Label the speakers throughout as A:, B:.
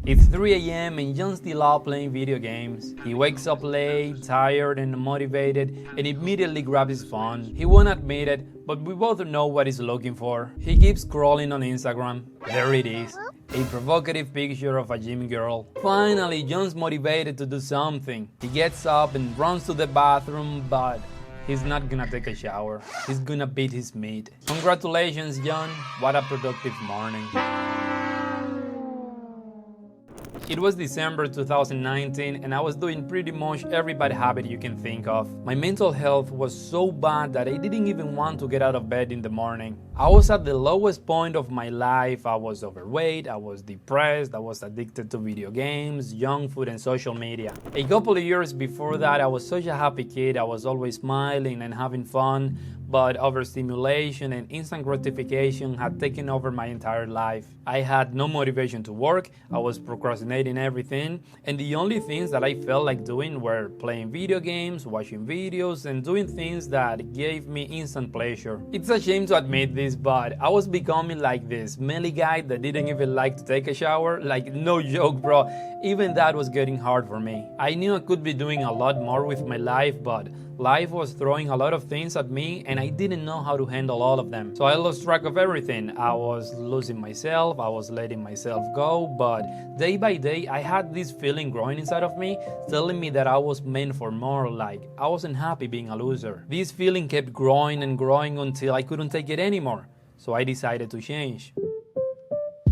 A: It's 3 a.m. and John's still out playing video games. He wakes up late, tired and unmotivated, and immediately grabs his phone. He won't admit it, but we both know what he's looking for. He keeps scrolling on Instagram. There it is, a provocative picture of a gym girl. Finally, John's motivated to do something. He gets up and runs to the bathroom, but he's not gonna take a shower. He's gonna beat his meat. Congratulations, John. What a productive morning. It was December 2019 and I was doing pretty much every bad habit you can think of. My mental health was so bad that I didn't even want to get out of bed in the morning. I was at the lowest point of my life. I was overweight, I was depressed, I was addicted to video games, junk food and social media. A couple of years before that, I was such a happy kid. I was always smiling and having fun, but overstimulation and instant gratification had taken over my entire life. I had no motivation to work, I was procrastinating everything, and the only things that I felt like doing were playing video games, watching videos, and doing things that gave me instant pleasure. It's a shame to admit this, but I was becoming like this smelly guy that didn't even like to take a shower. Like, no joke, bro. Even that was getting hard for me. I knew I could be doing a lot more with my life, but life was throwing a lot of things at me and I didn't know how to handle all of them. So I lost track of everything. I was losing myself, I was letting myself go, but day by day I had this feeling growing inside of me telling me that I was meant for more, like I wasn't happy being a loser. This feeling kept growing and growing until I couldn't take it anymore. So I decided to change.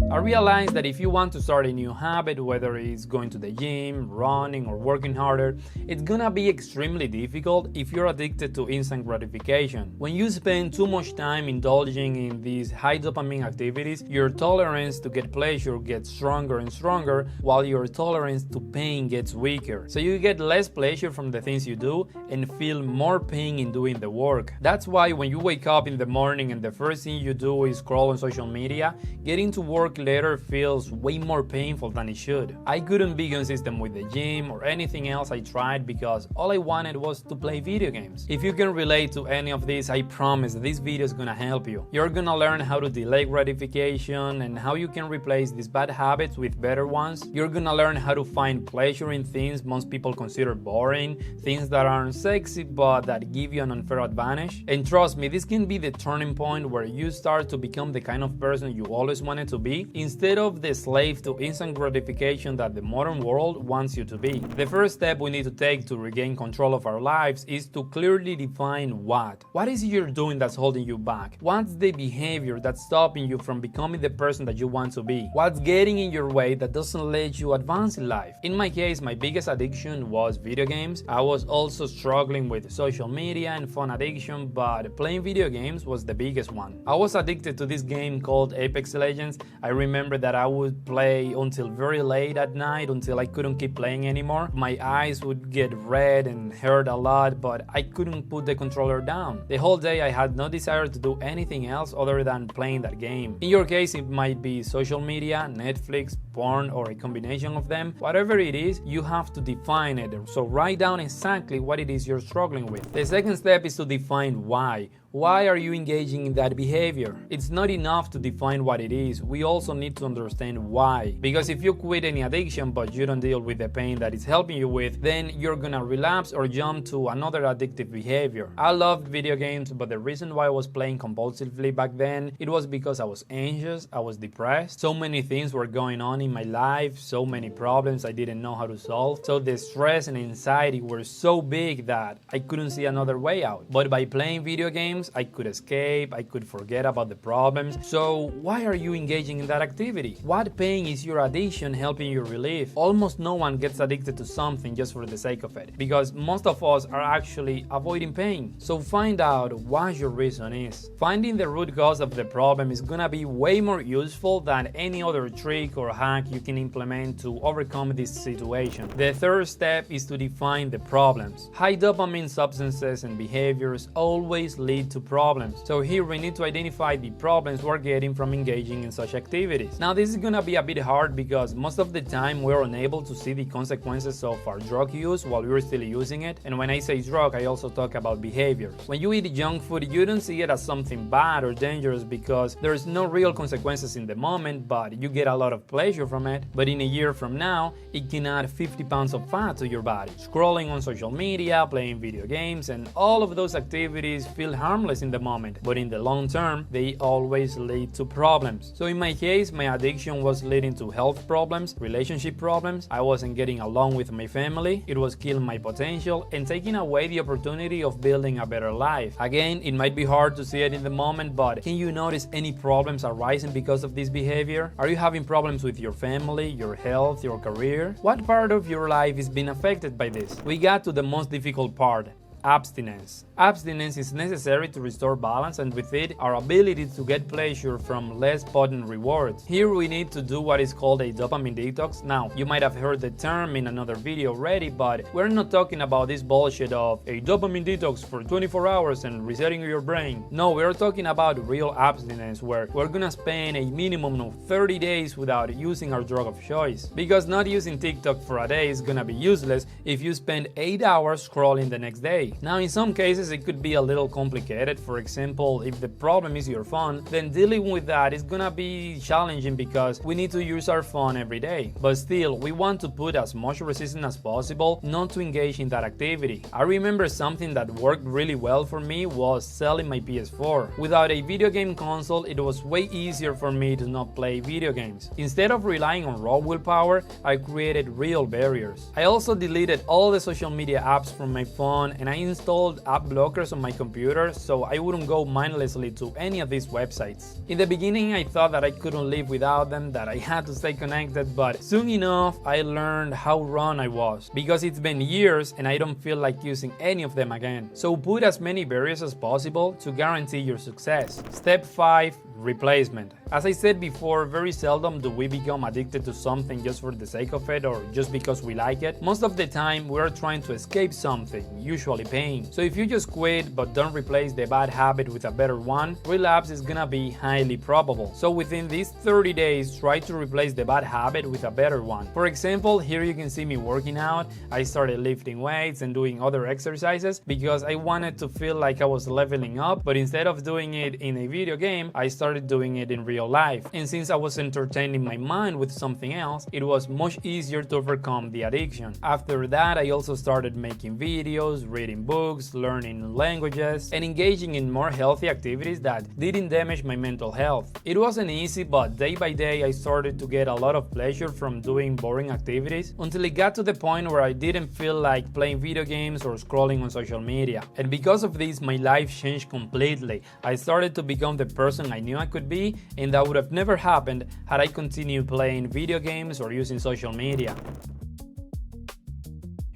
A: I realized that if you want to start a new habit, whether it's going to the gym, running, or working harder, it's gonna be extremely difficult if you're addicted to instant gratification. When you spend too much time indulging in these high dopamine activities, your tolerance to get pleasure gets stronger and stronger, while your tolerance to pain gets weaker. So you get less pleasure from the things you do and feel more pain in doing the work. That's why when you wake up in the morning and the first thing you do is scroll on social media, getting to work later feels way more painful than it should. I couldn't be consistent with the gym or anything else I tried because all I wanted was to play video games. If you can relate to any of this, I promise this video is gonna help you. You're gonna learn how to delay gratification and how you can replace these bad habits with better ones. You're gonna learn how to find pleasure in things most people consider boring, things that aren't sexy but that give you an unfair advantage. And trust me, this can be the turning point where you start to become the kind of person you always wanted to be, instead of the slave to instant gratification that the modern world wants you to be. The first step we need to take to regain control of our lives is to clearly define what. What is it you're doing that's holding you back? What's the behavior that's stopping you from becoming the person that you want to be? What's getting in your way that doesn't let you advance in life? In my case, my biggest addiction was video games. I was also struggling with social media and phone addiction, but playing video games was the biggest one. I was addicted to this game called Apex Legends. I remember that I would play until very late at night until I couldn't keep playing anymore. My eyes would get red and hurt a lot, but I couldn't put the controller down. The whole day I had no desire to do anything else other than playing that game. In your case, it might be social media, Netflix, porn, or a combination of them. Whatever it is, you have to define it. So write down exactly what it is you're struggling with. The second step is to define why. Why are you engaging in that behavior? It's not enough to define what it is. We also need to understand why. Because if you quit any addiction but you don't deal with the pain that it's helping you with, then you're gonna relapse or jump to another addictive behavior. I loved video games, but the reason why I was playing compulsively back then, it was because I was anxious, I was depressed. So many things were going on in my life, so many problems I didn't know how to solve. So the stress and anxiety were so big that I couldn't see another way out. But by playing video games, I could escape, I could forget about the problems. So why are you engaging in that activity? What pain is your addiction helping you relieve? Almost no one gets addicted to something just for the sake of it, because most of us are actually avoiding pain. So find out what your reason is. Finding the root cause of the problem is gonna be way more useful than any other trick or hack you can implement to overcome this situation. The third step is to define the problems. High dopamine substances and behaviors always lead to problems. So here we need to identify the problems we're getting from engaging in such activities. Now this is gonna be a bit hard because most of the time we're unable to see the consequences of our drug use while we're still using it. And when I say drug, I also talk about behaviors. When you eat junk food, you don't see it as something bad or dangerous because there's no real consequences in the moment, but you get a lot of pleasure pleasure from it, but in a year from now, it can add 50 pounds of fat to your body. Scrolling on social media, playing video games, and all of those activities feel harmless in the moment, but in the long term, they always lead to problems. So in my case, my addiction was leading to health problems, relationship problems, I wasn't getting along with my family, it was killing my potential and taking away the opportunity of building a better life. Again, it might be hard to see it in the moment, but can you notice any problems arising because of this behavior? Are you having problems with your family, your health, your career? What part of your life is being affected by this? We got to the most difficult part. Abstinence. Abstinence is necessary to restore balance and with it, our ability to get pleasure from less potent rewards. Here we need to do what is called a dopamine detox. Now, you might have heard the term in another video already, but we're not talking about this bullshit of a dopamine detox for 24 hours and resetting your brain. No, we're talking about real abstinence where we're gonna spend a minimum of 30 days without using our drug of choice. Because not using TikTok for a day is gonna be useless if you spend 8 hours scrolling the next day. Now, in some cases, it could be a little complicated. For example, if the problem is your phone, then dealing with that is gonna be challenging because we need to use our phone every day. But still, we want to put as much resistance as possible not to engage in that activity. I remember something that worked really well for me was selling my PS4. Without a video game console, it was way easier for me to not play video games. Instead of relying on raw willpower, I created real barriers. I also deleted all the social media apps from my phone and I installed app blockers on my computer so I wouldn't go mindlessly to any of these websites. In the beginning, I thought that I couldn't live without them, that I had to stay connected, but soon enough, I learned how wrong I was because it's been years and I don't feel like using any of them again. So put as many barriers as possible to guarantee your success. Step 5. Replacement. As I said before, very seldom do we become addicted to something just for the sake of it or just because we like it. Most of the time, we're trying to escape something, usually pain. So if you just quit but don't replace the bad habit with a better one, relapse is gonna be highly probable. So within these 30 days, try to replace the bad habit with a better one. For example, here you can see me working out. I started lifting weights and doing other exercises because I wanted to feel like I was leveling up, but instead of doing it in a video game, I started doing it in real life. And since I was entertaining my mind with something else, it was much easier to overcome the addiction. After that, I also started making videos, reading books, learning languages, and engaging in more healthy activities that didn't damage my mental health. It wasn't easy, but day by day I started to get a lot of pleasure from doing boring activities until it got to the point where I didn't feel like playing video games or scrolling on social media. And because of this, my life changed completely. I started to become the person I knew I could be, and that would have never happened had I continued playing video games or using social media.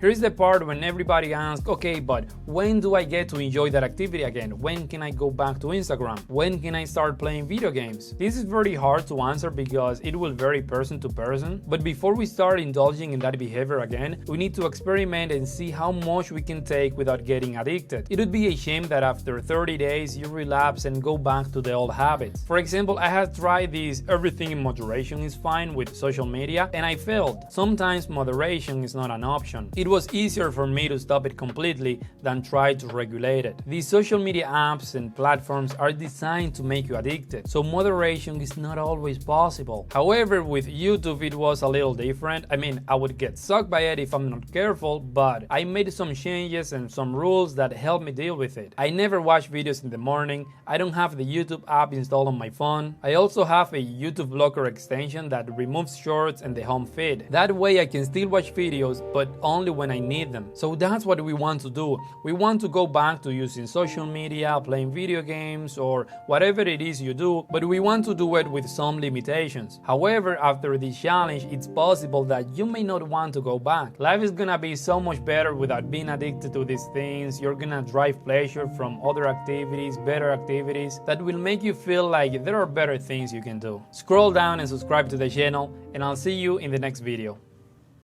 A: Here's the part when everybody asks, okay, but when do I get to enjoy that activity again? When can I go back to Instagram? When can I start playing video games? This is very hard to answer because it will vary person to person, but before we start indulging in that behavior again, we need to experiment and see how much we can take without getting addicted. It would be a shame that after 30 days you relapse and go back to the old habits. For example, I had tried this everything in moderation is fine with social media and I failed. Sometimes moderation is not an option. It was easier for me to stop it completely than try to regulate it. These social media apps and platforms are designed to make you addicted, so moderation is not always possible. However, with YouTube it was a little different. I mean, I would get sucked by it if I'm not careful, but I made some changes and some rules that helped me deal with it. I never watch videos in the morning. I don't have the YouTube app installed on my phone. I also have a YouTube blocker extension that removes shorts and the home feed. That way I can still watch videos, but only when I need them. So that's what we want to do. We want to go back to using social media, playing video games, or whatever it is you do, but we want to do it with some limitations. However, after this challenge, it's possible that you may not want to go back. Life is gonna be so much better without being addicted to these things. You're gonna derive pleasure from other activities, better activities, that will make you feel like there are better things you can do. Scroll down and subscribe to the channel, and I'll see you in the next video.